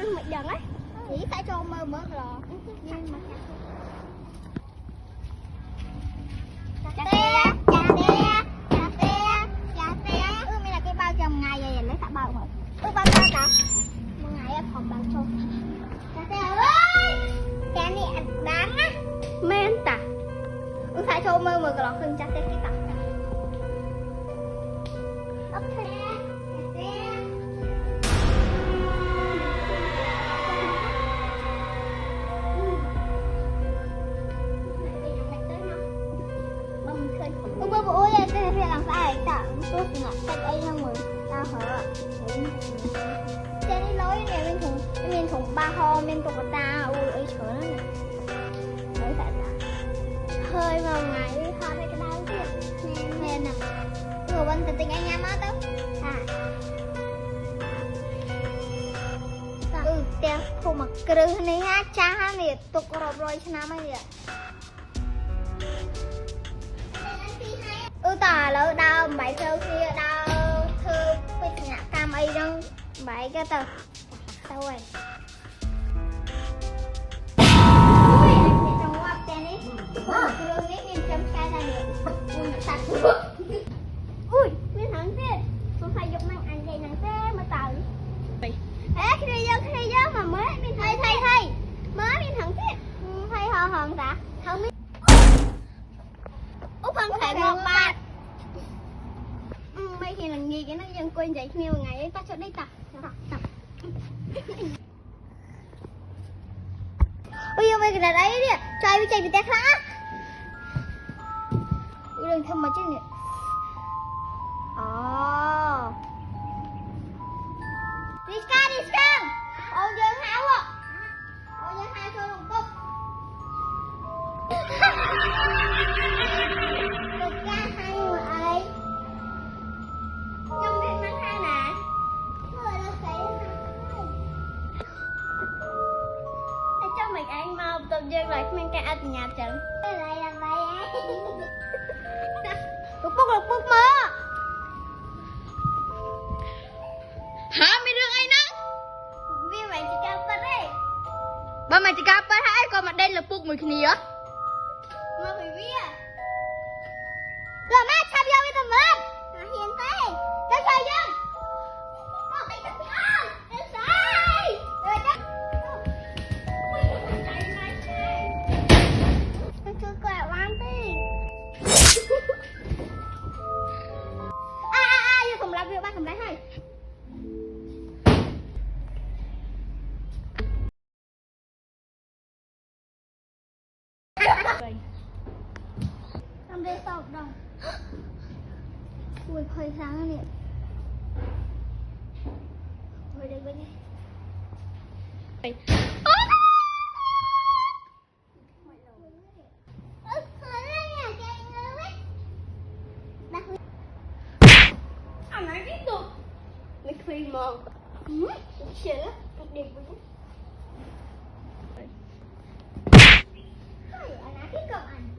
Cứ mày đừng ấy. Chỉ phải cho mơ mơ rồi. Nhưng mà chà tê, mình là cái bao trong ngày vậy lấy cả bao rồi. Bao ta ta. Một ngày em phòng bao cho. Chà tê ơi. Cái này đáng á. Men ta. Phải cho mơ mơ rồi không chà tê cái ta. Ok. Ủa vậy cái này làm sao vậy? Tôi ngặt cách ấy nha người ta hở. Trên đi lối này bên thùng ba ho bên tụi ta ui ấy chở nó nè. Đấy phải ta. Hơi vào ngày đi ho đây cái đau kia. Nè nè. Người bên tình anh em á đâu. Tiêu không mặc cừ này ha cha ha nè tụi rồi cho nam ấy. Tà lỡ đau bảy thơ kia đau thơ cái nhạc cam ấy đang bảy cái tờ sao vậy ui anh trong ngoặc tên ấy cứ nghĩ mình chấm cái ra nữa ui mình thắng thế không phải dục năng anh vậy năng thế mà tao ê khi đi vô mà mới mình thấy mới mình thắng thế thấy hò hòn ta không biết úp không phải một bạn mấy khi là nghi cái nó dân quên vậy nhiều ngày ấy ta cho đây tập ôi giờ mấy cái đấy đi trai với chạy bị tét lá đừng thầm mà chứ nè đi scan ôi giờ háo à ôi giờ hai cho đồng tục được ra hai người ấy trong việc mang hai nè người là phải cho mình ăn mau tự nhiên lại mang cái ăn nhà chẳng lại là vậy lục bút mơ hả mấy đứa ấy nó vì mày chỉ cao phân đấy ba mày chỉ cao phân hả còn mà đây là bút mùi kia mà phải biết rồi má chăm vô với tụi mình hiện tại cho chơi dân con thấy thật không em sai rồi chắc tôi chưa quẹo ăn đi vô cùng làm việc ba cùng lấy hay làm đây sao đâu ui hơi sáng nè ngồi đây bên đây anh nói tiếp tục mấy khi mà chết lắm đẹp quá anh nói tiếp câu anh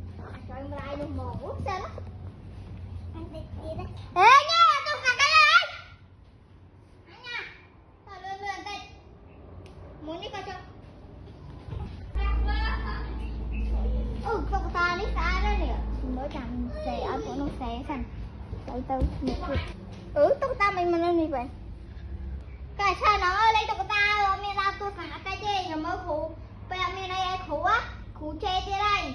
cho em lại luôn mồ quốc sao đó anh đi đây ê nha tôi cả cái này anh nha thôi lươn đây muốn đi coi cho tụi ta đi xa đó nè mới cầm xe ở của nó xe xanh tụi tụi ta mình mà lên đi vậy cái sao nó lấy tụi ta mình ra tôi phải cái gì mà mới khủ bây giờ mình đây khủ á khủ chê thế đây